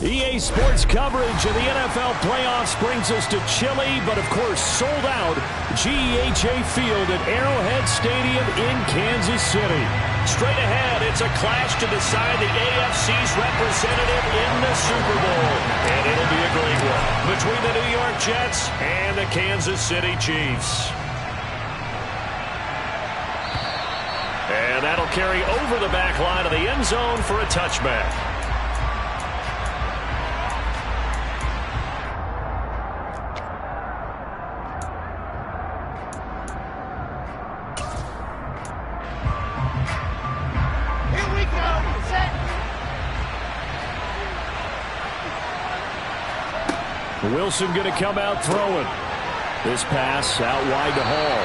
EA Sports coverage of the NFL playoffs brings us to chilly, but of course sold out GEHA Field at Arrowhead Stadium in Kansas City. Straight ahead, it's a clash to decide the AFC's representative in the Super Bowl. And it'll be a great one between the New York Jets and the Kansas City Chiefs. And that'll carry over the back line of the end zone for a touchback. Wilson going to come out throwing. This pass out wide to Hall.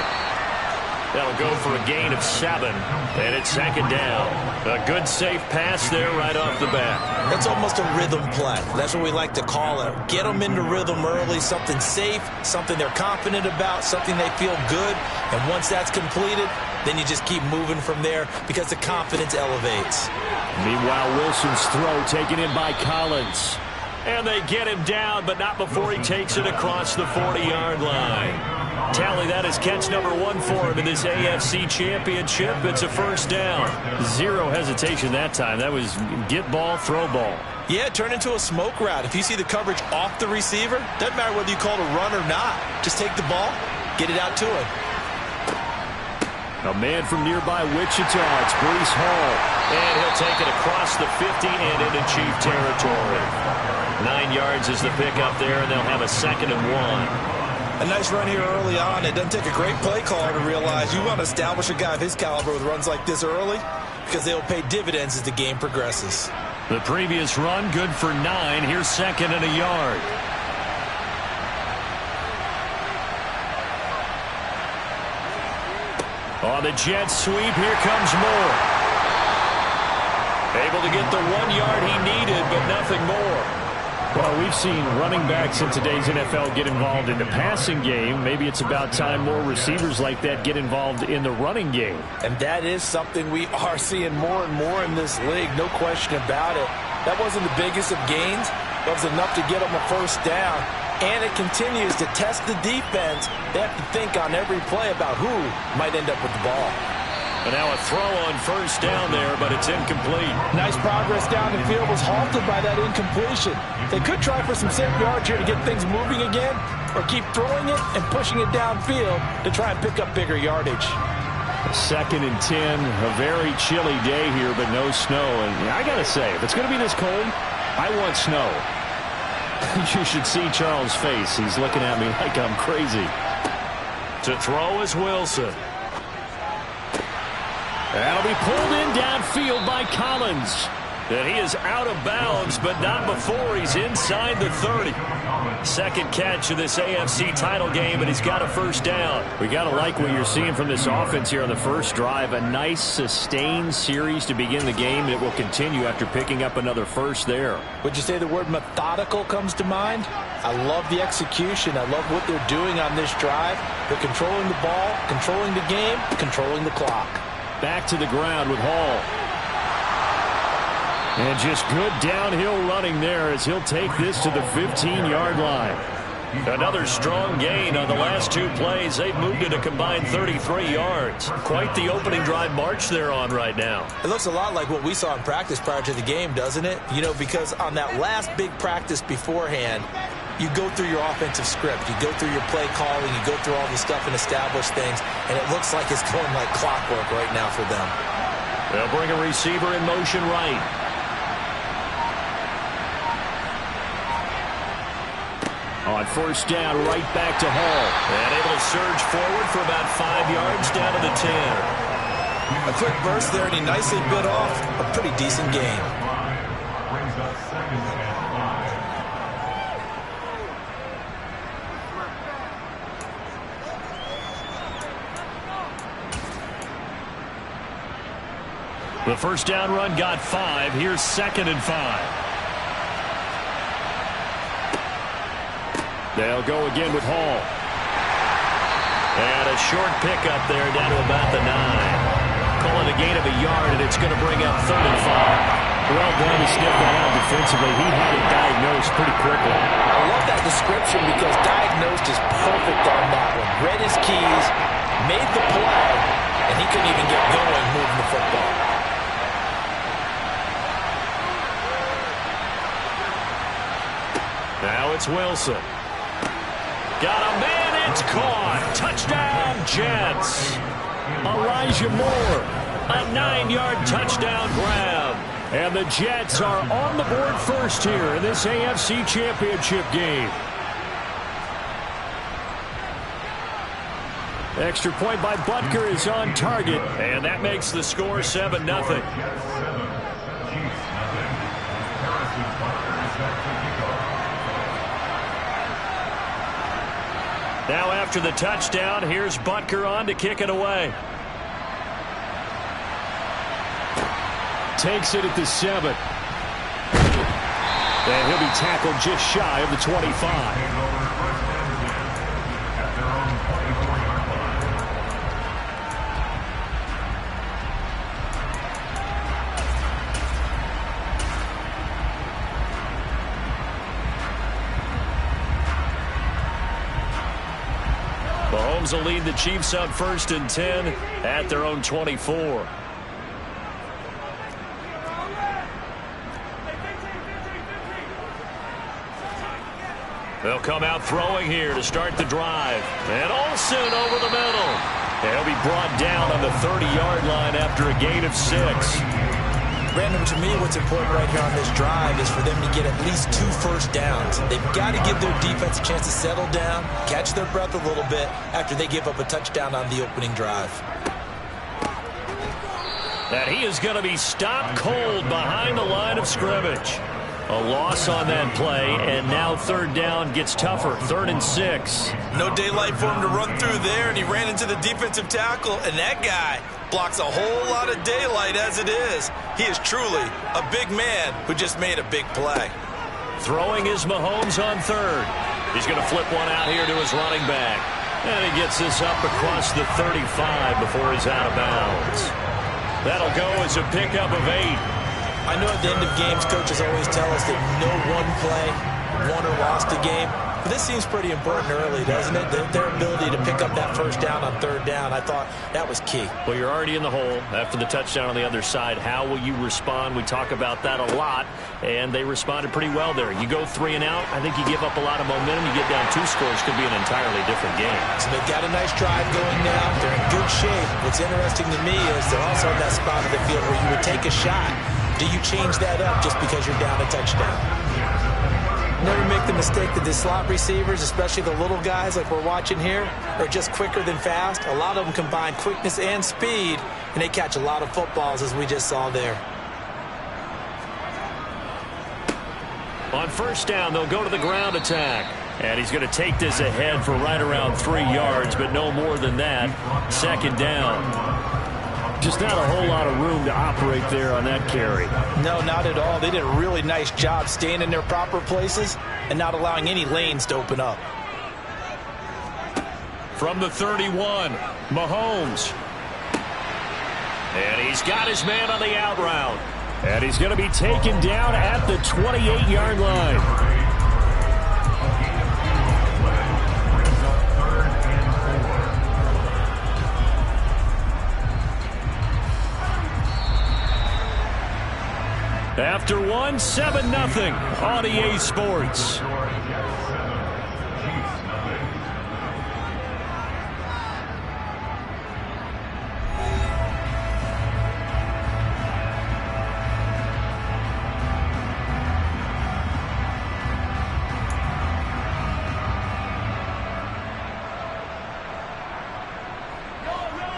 That'll go for a gain of 7, and it's second down. A good, safe pass there right off the bat. That's almost a rhythm play. That's what we like to call it. Get them into rhythm early, something safe, something they're confident about, something they feel good. And once that's completed, then you just keep moving from there because the confidence elevates. Meanwhile, Wilson's throw taken in by Collins. And they get him down, but not before he takes it across the 40-yard line. Tally, that is catch number 1 for him in this AFC Championship. It's a first down. Zero hesitation that time. That was get ball, throw ball. Yeah, it turned into a smoke route. If you see the coverage off the receiver, doesn't matter whether you call it a run or not. Just take the ball, get it out to him. A man from nearby Wichita. It's Breece Hall. And he'll take it across the 50 and into Chief territory. 9 yards is the pickup there, and they'll have a 2nd and 1. A nice run here early on. It doesn't take a great play caller to realize you want to establish a guy of his caliber with runs like this early because they'll pay dividends as the game progresses. The previous run, good for 9. Here's 2nd and a yard. On the jet sweep, here comes Moore. Able to get the 1 yard he needed, but nothing more. Well, we've seen running backs in today's NFL get involved in the passing game. Maybe it's about time more receivers like that get involved in the running game. And that is something we are seeing more and more in this league, no question about it. That wasn't the biggest of gains. That was enough to get them a first down. And it continues to test the defense. They have to think on every play about who might end up with the ball. And now a throw on first down there, but it's incomplete. Nice progress down the field was halted by that incompletion. They could try for some safe yards here to get things moving again, or keep throwing it and pushing it downfield to try and pick up bigger yardage. 2nd and 10, a very chilly day here, but no snow. And I got to say, if it's going to be this cold, I want snow. You should see Charles' face. He's looking at me like I'm crazy. To throw is Wilson. That'll be pulled in downfield by Collins. And he is out of bounds, but not before he's inside the 30. Second catch of this AFC title game, and he's got a first down. We got to like what you're seeing from this offense here on the first drive. A nice, sustained series to begin the game, and it will continue after picking up another first there. Would you say the word methodical comes to mind? I love the execution. I love what they're doing on this drive. They're controlling the ball, controlling the game, controlling the clock. Back to the ground with Hall. And just good downhill running there as he'll take this to the 15-yard line. Another strong gain on the last 2 plays. They've moved it a combined 33 yards. Quite the opening drive march they're on right now. It looks a lot like what we saw in practice prior to the game, doesn't it? You know, because on that last big practice beforehand, you go through your offensive script. You go through your play calling. You go through all the stuff and establish things. And it looks like it's going like clockwork right now for them. They'll bring a receiver in motion right. On first down, right back to Hall. And able to surge forward for about 5 yards down to the 10. A quick burst there, and he nicely bit off a pretty decent gain. The first down run got 5. Here's 2nd and 5. They'll go again with Hall. And a short pickup there down to about the 9. Calling a gain of a yard, and it's going to bring up 3rd and 5. Well done to sniff that out defensively. He had it diagnosed pretty quickly. I love that description because diagnosed is perfect on that one. Read his keys, made the play, and he couldn't even get going moving the football. Now it's Wilson. Got a man, it's caught. Touchdown, Jets. Elijah Moore, a 9-yard touchdown grab. And the Jets are on the board first here in this AFC Championship game. Extra point by Butker is on target, and that makes the score 7-0. Now after the touchdown, here's Butker on to kick it away. Takes it at the 7. And he'll be tackled just shy of the 25. Mahomes will lead the Chiefs up 1st and 10 at their own 24. They'll come out throwing here to start the drive. And Olsen over the middle. And he'll be brought down on the 30-yard line after a gain of 6. Brandon, to me, what's important right here on this drive is for them to get at least 2 first downs. They've got to give their defense a chance to settle down, catch their breath a little bit after they give up a touchdown on the opening drive. And he is going to be stopped cold behind the line of scrimmage. A loss on that play, and now 3rd down gets tougher. 3rd and 6. No daylight for him to run through there, and he ran into the defensive tackle, and that guy blocks a whole lot of daylight as it is. He is truly a big man who just made a big play. Throwing is Mahomes on 3rd. He's going to flip one out here to his running back. And he gets this up across the 35 before he's out of bounds. That'll go as a pickup of 8. I know at the end of games, coaches always tell us that no one play won or lost a game. But this seems pretty important early, doesn't it? Their ability to pick up that first down on 3rd down, I thought that was key. Well, you're already in the hole after the touchdown on the other side. How will you respond? We talk about that a lot, and they responded pretty well there. You go 3 and out, I think you give up a lot of momentum. You get down 2 scores, could be an entirely different game. So they've got a nice drive going now. They're in good shape. What's interesting to me is they're also in that spot of the field where you would take a shot. Do you change that up just because you're down a touchdown? Never make the mistake that the slot receivers, especially the little guys like we're watching here, are just quicker than fast. A lot of them combine quickness and speed, and they catch a lot of footballs, as we just saw there. On 1st down, they'll go to the ground attack. And he's going to take this ahead for right around 3 yards, but no more than that. 2nd down. Just not a whole lot of room to operate there on that carry. No, not at all. They did a really nice job staying in their proper places and not allowing any lanes to open up. From the 31, Mahomes. And he's got his man on the out route. And he's going to be taken down at the 28-yard line. After 1, 7-0 on EA Sports.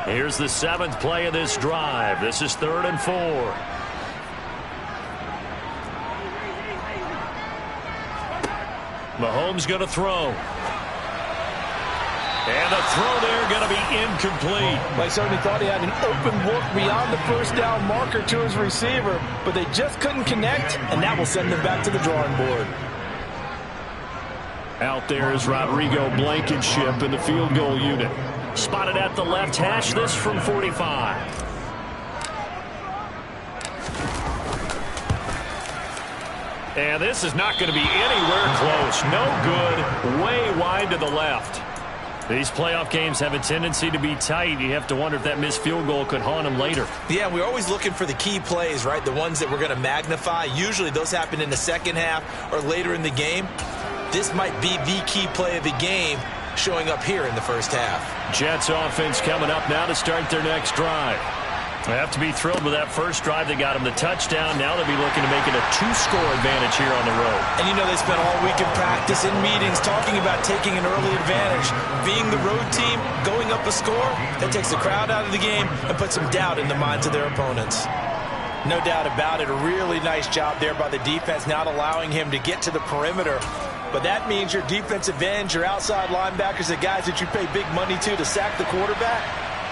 Here's the 7th play of this drive. This is 3rd and 4. Mahomes going to throw. And the throw there going to be incomplete. I certainly thought he had an open look beyond the 1st down marker to his receiver, but they just couldn't connect, and that will send them back to the drawing board. Out there is Rodrigo Blankenship in the field goal unit. Spotted at the left hash, this from 45. And this is not going to be anywhere close. No good. Way wide to the left. These playoff games have a tendency to be tight. You have to wonder if that missed field goal could haunt them later. Yeah, we're always looking for the key plays, right? The ones that we're going to magnify. Usually those happen in the second half or later in the game. This might be the key play of the game showing up here in the first half. Jets offense coming up now to start their next drive. They have to be thrilled with that first drive. They got them the touchdown. Now they'll be looking to make it a 2-score advantage here on the road. And you know they spent all week in practice, in meetings, talking about taking an early advantage. Being the road team, going up a score, that takes the crowd out of the game and puts some doubt in the minds of their opponents. No doubt about it. A really nice job there by the defense, not allowing him to get to the perimeter. But that means your defensive ends, your outside linebackers, the guys that you pay big money to sack the quarterback,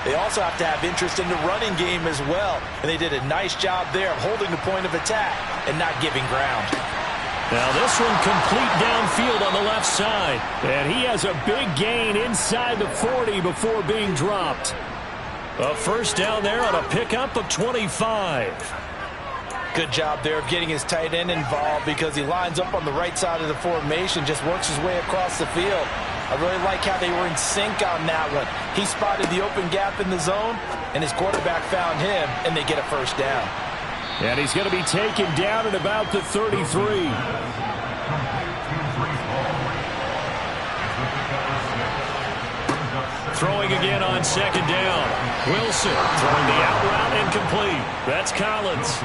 they also have to have interest in the running game as well. And they did a nice job there of holding the point of attack and not giving ground. Now this one complete downfield on the left side. And he has a big gain inside the 40 before being dropped. A first down there on a pickup of 25. Good job there of getting his tight end involved because he lines up on the right side of the formation, just works his way across the field. I really like how they were in sync on that one. He spotted the open gap in the zone, and his quarterback found him, and they get a first down. And he's going to be taken down at about the 33. Throwing again on second down. Wilson throwing the out route incomplete. That's Collins.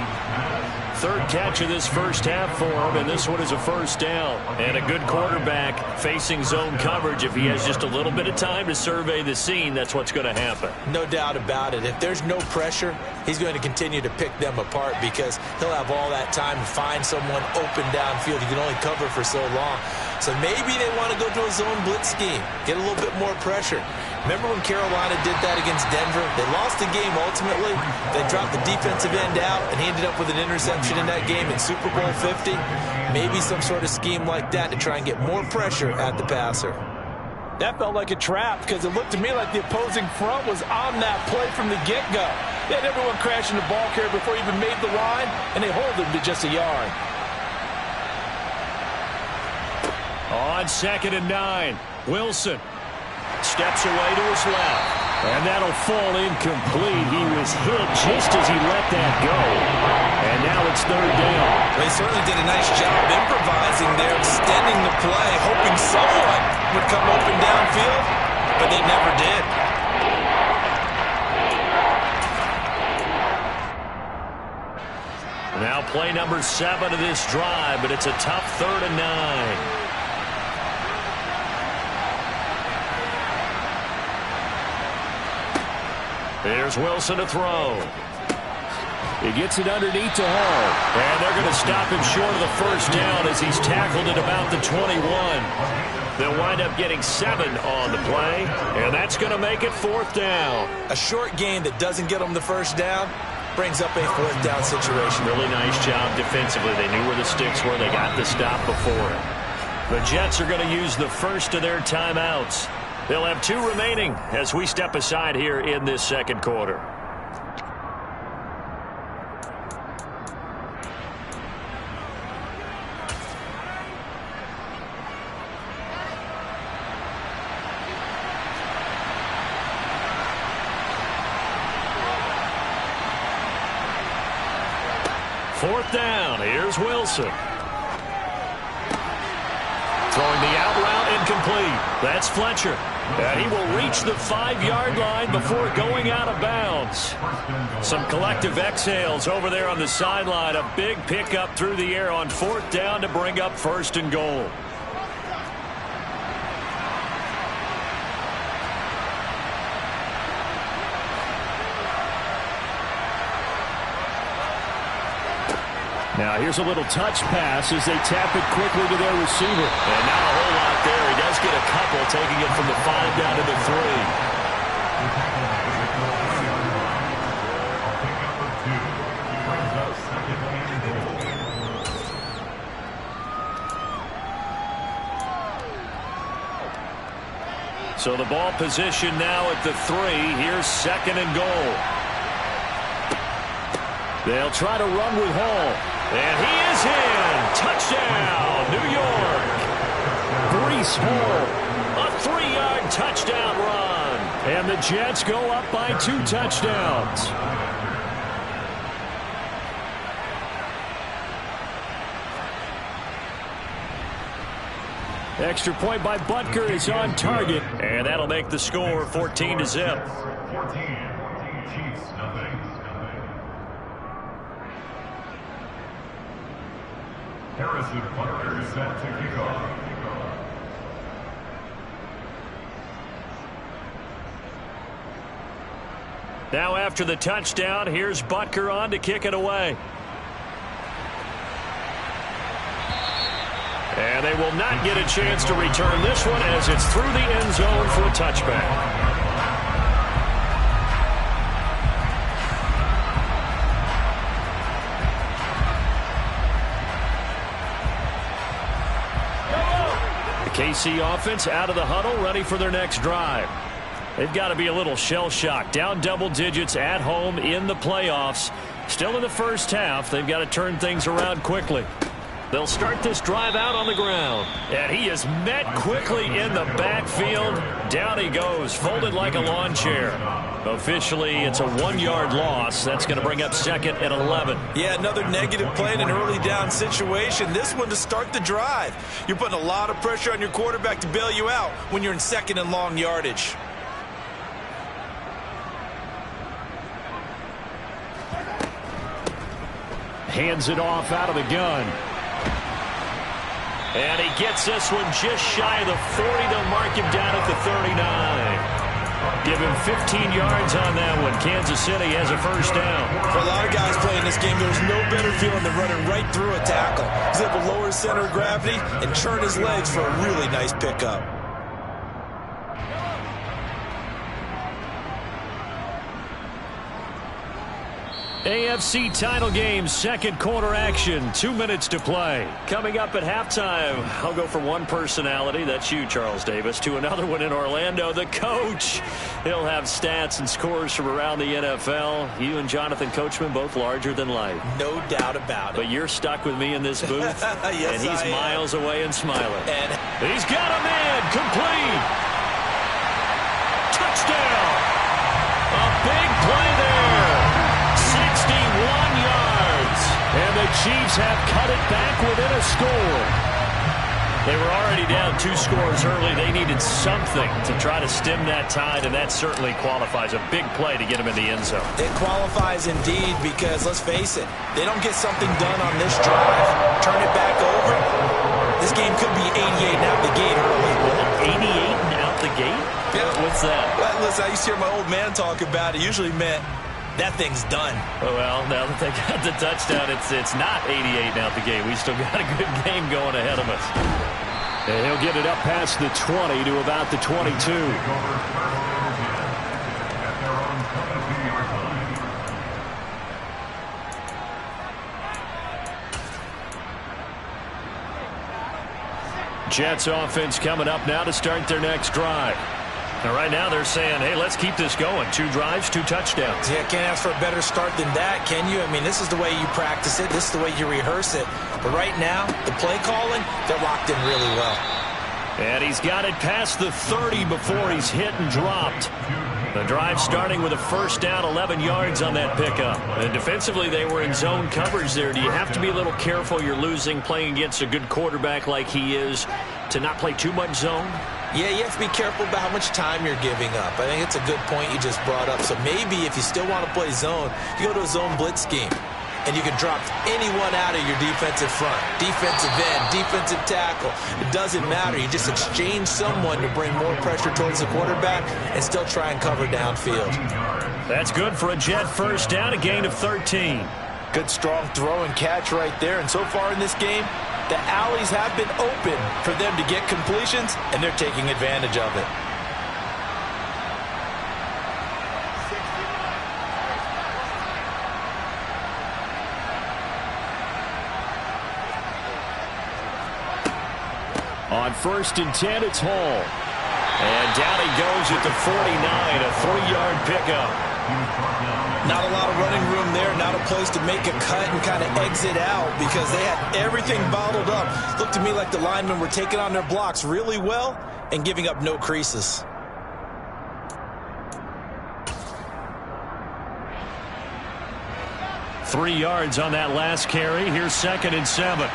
Third catch of this first half for him, and this one is a first down. And a good quarterback facing zone coverage. If he has just a little bit of time to survey the scene, that's what's going to happen. No doubt about it. If there's no pressure, he's going to continue to pick them apart because he'll have all that time to find someone open downfield. He can only cover for so long. So maybe they want to go to a zone blitz scheme, get a little bit more pressure. Remember when Carolina did that against Denver? They lost the game ultimately. They dropped the defensive end out, and he ended up with an interception in that game in Super Bowl 50. Maybe some sort of scheme like that to try and get more pressure at the passer. That felt like a trap because it looked to me like the opposing front was on that play from the get-go. They had everyone crashing the ball carrier before he even made the line, and they hold him to just a yard. On 2nd and 9, Wilson steps away to his left. And that'll fall incomplete. He was hit just as he let that go. And now it's third down. They certainly did a nice job improvising there, extending the play, hoping someone would come open downfield, but they never did. Now play number 7 of this drive, but it's a tough 3rd and 9. Here's Wilson to throw. He gets it underneath to Hall. And they're going to stop him short of the first down as he's tackled at about the 21. They'll wind up getting 7 on the play, and that's going to make it 4th down. A short gain that doesn't get them the first down brings up a 4th down situation. Really nice job defensively. They knew where the sticks were. They got the stop before it. The Jets are going to use the first of their timeouts. They'll have 2 remaining as we step aside here in this second quarter. Fourth down. Here's Wilson. Throwing the out route incomplete. That's Fletcher. And he will reach the 5-yard line before going out of bounds. Some collective exhales over there on the sideline. A big pickup through the air on 4th down to bring up 1st and goal. Now here's a little touch pass as they tap it quickly to their receiver. And not a whole lot there. He does get a couple, taking it from the 5 down to the 3. So the ball position now at the 3. Here's 2nd and goal. They'll try to run with Hall. And he is in. Touchdown. It's Hall. A 3-yard touchdown run. And the Jets go up by 2 touchdowns. Extra point by Butker is on target. And that'll make the score 14-0. Harrison Butker is set to kick off. Now after the touchdown, here's Butker on to kick it away. And they will not get a chance to return this one as it's through the end zone for a touchback. KC offense out of the huddle, ready for their next drive. They've got to be a little shell-shocked. Down double digits at home in the playoffs. Still in the first half. They've got to turn things around quickly. They'll start this drive out on the ground. And he is met quickly in the backfield. Down he goes, folded like a lawn chair. Officially, it's a 1-yard loss. That's going to bring up 2nd and 11. Yeah, another negative play in an early down situation. This one to start the drive. You're putting a lot of pressure on your quarterback to bail you out when you're in 2nd and long yardage. Hands it off out of the gun. And he gets this one just shy of the 40. They'll mark him down at the 39. Give him 15 yards on that one. Kansas City has a first down. For a lot of guys playing this game, there's no better feeling than running right through a tackle. He's able to lower his center of gravity and turn his legs for a really nice pickup. AFC title game, second quarter action. 2 minutes to play. Coming up at halftime, I'll go from one personality, that's you, Charles Davis, to another one in Orlando, the coach. He'll have stats and scores from around the NFL. You and Jonathan Coachman, both larger than life. No doubt about it. But you're stuck with me in this booth. Yes, and he's miles away and smiling. And he's got a man, complete. Touchdown. A big play there. 61 yards. And the Chiefs have cut it back within a score. They were already down 2 scores early. They needed something to try to stem that tide, and that certainly qualifies. A big play to get them in the end zone. It qualifies indeed because, let's face it, they don't get something done on this drive, turn it back over, this game could be 88 and out the gate early. 88 and out the gate? Yeah. What's that? Well, listen, I used to hear my old man talk about it. Usually meant that thing's done. Oh, well, now that they got the touchdown, it's not 88 and out the gate. We still got a good game going ahead of us. And he'll get it up past the 20 to about the 22. Jets offense coming up now to start their next drive. And right now they're saying, hey, let's keep this going. 2 drives, 2 touchdowns. Yeah, can't ask for a better start than that, can you? I mean, this is the way you practice it. This is the way you rehearse it. But right now, the play calling, they're locked in really well. And he's got it past the 30 before he's hit and dropped. The drive starting with a first down, 11 yards on that pickup. And defensively, they were in zone coverage there. Do you have to be a little careful? You're losing, playing against a good quarterback like he is, to not play too much zone? Yeah, you have to be careful about how much time you're giving up. I think it's a good point you just brought up. So maybe if you still want to play zone, you go to a zone blitz scheme. And you can drop anyone out of your defensive front, defensive end, defensive tackle. It doesn't matter. You just exchange someone to bring more pressure towards the quarterback and still try and cover downfield. That's good for a Jet first down, a gain of 13. Good strong throw and catch right there. And so far in this game, the alleys have been open for them to get completions, and they're taking advantage of it. On 1st and 10, it's Hall. And down he goes at the 49, a 3-yard pickup. Not a lot of running room there, not a place to make a cut and kind of exit out because they had everything bottled up. Looked to me like the linemen were taking on their blocks really well and giving up no creases. Three yards on that last carry. Here's 2nd and 7.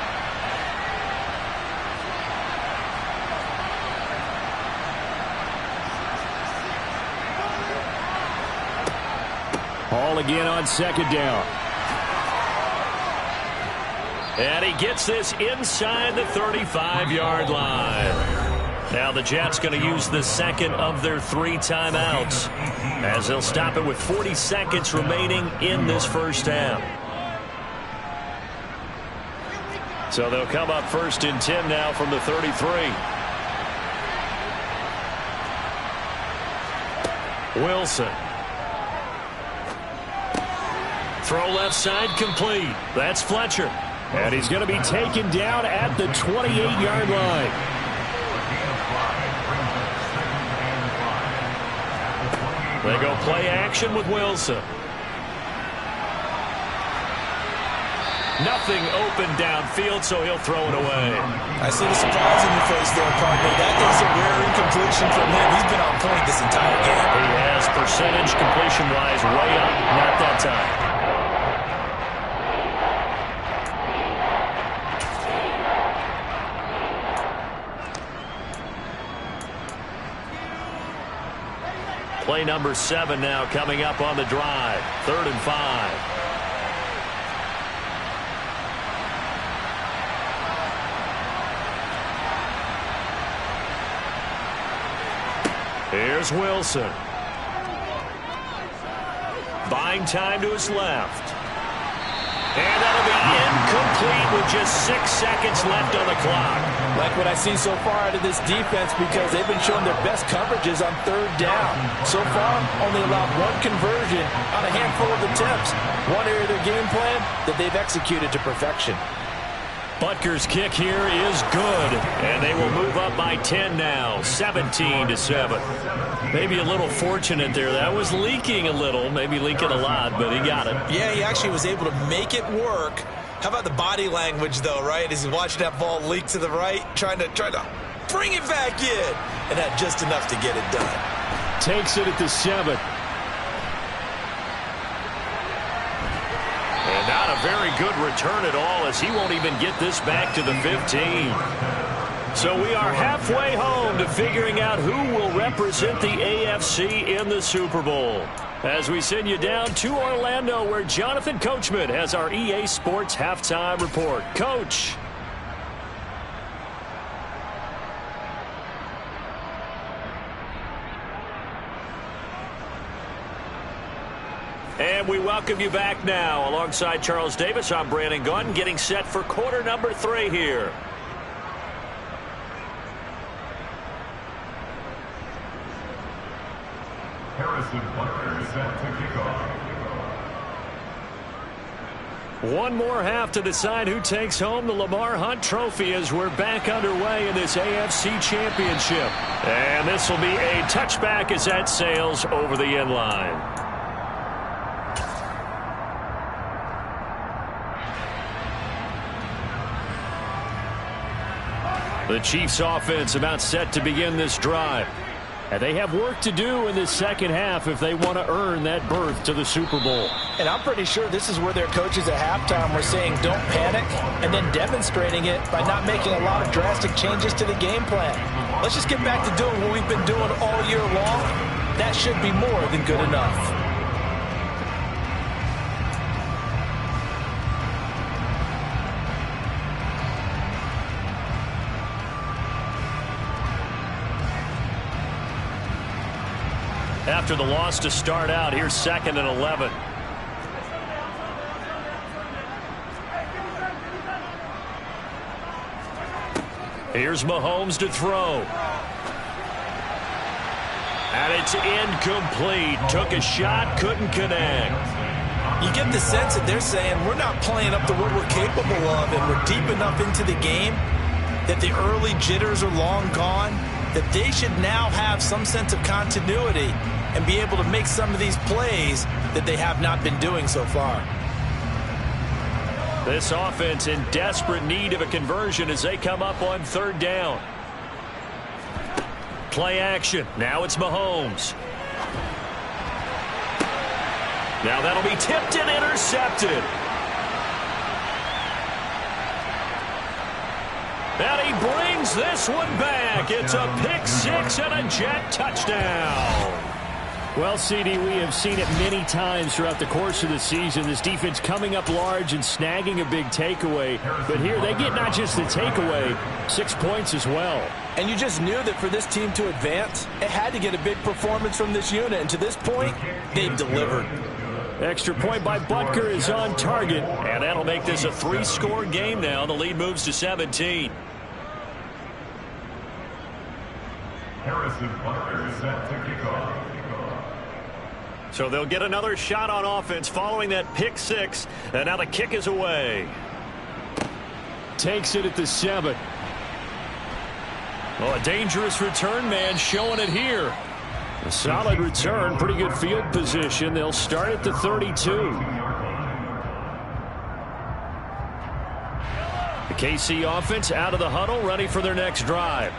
Hall again on 2nd down. And he gets this inside the 35-yard line. Now the Jets going to use the 2nd of their 3 timeouts as they'll stop it with 40 seconds remaining in this first half. So they'll come up 1st and 10 now from the 33. Wilson. Throw left side complete. That's Fletcher. And he's going to be taken down at the 28-yard line. They go play action with Wilson. Nothing open downfield, so he'll throw it away. I see the surprise in your face there, partner. That is a rare incompletion from him. He's been on point this entire game. He has percentage completion-wise way up. Not that time. Play number 7 now coming up on the drive. 3rd and 5. Here's Wilson. Buying time to his left. And that'll be incomplete with just 6 seconds left on the clock. Like what I see so far out of this defense because they've been showing their best coverages on 3rd down. So far, only allowed 1 conversion on a handful of attempts. One area of their game plan that they've executed to perfection. Butker's kick here is good, and they will move up by 10 now, 17-7. Maybe a little fortunate there. That was leaking a little, maybe leaking a lot, but he got it. Yeah, he actually was able to make it work. How about the body language, though, right? As he's watching that ball leak to the right, trying to bring it back in, and had just enough to get it done. Takes it at the 7. And not a very good return at all, as he won't even get this back to the 15. So we are halfway home to figuring out who will represent the AFC in the Super Bowl. As we send you down to Orlando, where Jonathan Coachman has our EA Sports Halftime Report. Coach. And we welcome you back now. Alongside Charles Davis, I'm Brandon Gaudin, getting set for quarter number 3 here. Harrison Butker is set to kick off. One more half to decide who takes home the Lamar Hunt Trophy as we're back underway in this AFC Championship. And this will be a touchback as that sails over the end line. The Chiefs offense about set to begin this drive. And they have work to do in this second half if they want to earn that berth to the Super Bowl. And I'm pretty sure this is where their coaches at halftime were saying don't panic, and then demonstrating it by not making a lot of drastic changes to the game plan. Let's just get back to doing what we've been doing all year long. That should be more than good enough. After the loss to start out, here's 2nd and 11. Here's Mahomes to throw. And it's incomplete. Took a shot, couldn't connect. You get the sense that they're saying we're not playing up to what we're capable of, and we're deep enough into the game that the early jitters are long gone, that they should now have some sense of continuity and be able to make some of these plays that they have not been doing so far. This offense in desperate need of a conversion as they come up on third down. Play action. Now it's Mahomes. Now that'll be tipped and intercepted. And he brings this one back. It's a pick six and a Jet touchdown. Well, CD, we have seen it many times throughout the course of the season. This defense coming up large and snagging a big takeaway. But here they get not just the takeaway, 6 points as well. And you just knew that for this team to advance, it had to get a big performance from this unit. And to this point, they've delivered. Extra point by Butker is on target. And that'll make this a 3-score game now. The lead moves to 17. Harrison Butker is set to kick off. So they'll get another shot on offense following that pick six. And now the kick is away. Takes it at the 7. Oh, a dangerous return man showing it here. A solid return, pretty good field position. They'll start at the 32. The KC offense out of the huddle, ready for their next drive.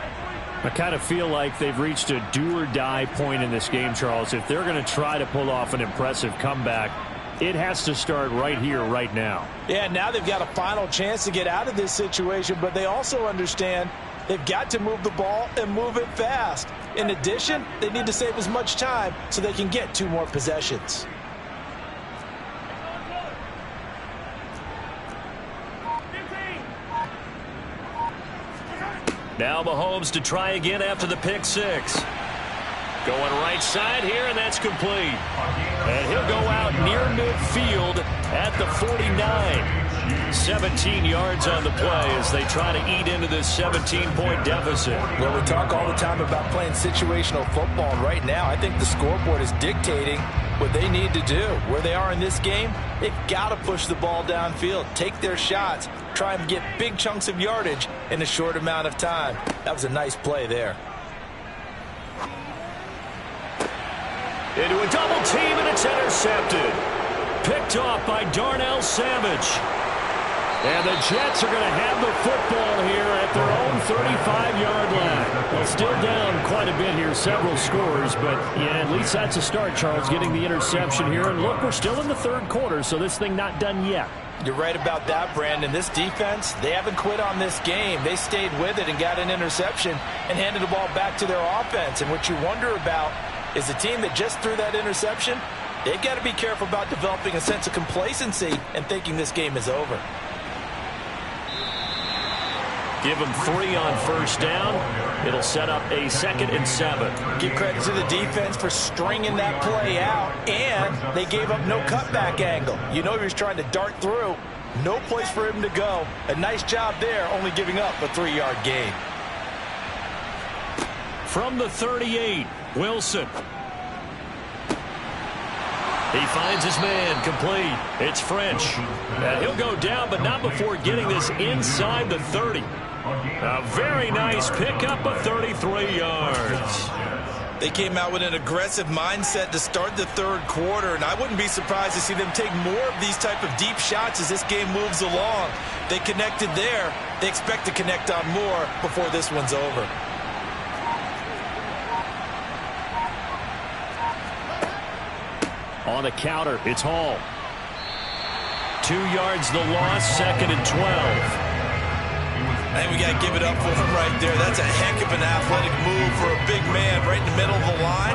I kind of feel like they've reached a do-or-die point in this game, Charles. If they're going to try to pull off an impressive comeback, it has to start right here, right now. Yeah, now they've got a final chance to get out of this situation, but they also understand they've got to move the ball and move it fast. In addition, they need to save as much time so they can get 2 more possessions. Now Mahomes to try again after the pick six. Going right side here, and that's complete. And he'll go out near midfield at the 49. 17 yards on the play as they try to eat into this 17-point deficit. Well, we talk all the time about playing situational football, and right now I think the scoreboard is dictating what they need to do. Where they are in this game, they've got to push the ball downfield, take their shots, try and get big chunks of yardage in a short amount of time. That was a nice play there. Into a double team, and it's intercepted. Picked off by Darnell Savage. And the Jets are going to have the football here at their own 35-yard line. Well, still down quite a bit here, several scores, but yeah, at least that's a start, Charles, getting the interception here. And look, we're still in the third quarter, so this thing not done yet. You're right about that, Brandon. This defense, they haven't quit on this game. They stayed with it and got an interception and handed the ball back to their offense. And what you wonder about is the team that just threw that interception, they've got to be careful about developing a sense of complacency and thinking this game is over. Give them 3 on first down. It'll set up a 2nd and 7. Give credit to the defense for stringing that play out, and they gave up no cutback angle. You know he was trying to dart through. No place for him to go. A nice job there, only giving up a 3-yard gain. From the 38, Wilson. He finds his man, complete. It's French. And he'll go down, but not before getting this inside the 30. A very nice pickup of 33 yards. They came out with an aggressive mindset to start the third quarter, and I wouldn't be surprised to see them take more of these type of deep shots as this game moves along. They connected there. They expect to connect on more before this one's over. On the counter, it's Hall. 2 yards the loss, 2nd and 12. I think we got to give it up for him right there. That's a heck of an athletic move for a big man right in the middle of the line.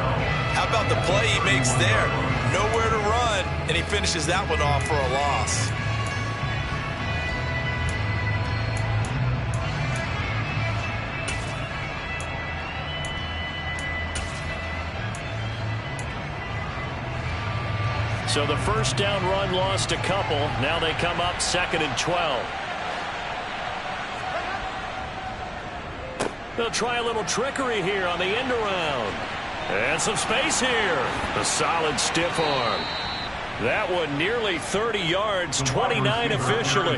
How about the play he makes there? Nowhere to run, and he finishes that one off for a loss. So the first down run lost a couple. Now they come up 2nd and 12. They'll try a little trickery here on the end around. And some space here. A solid stiff arm. That one nearly 30 yards, 29 officially.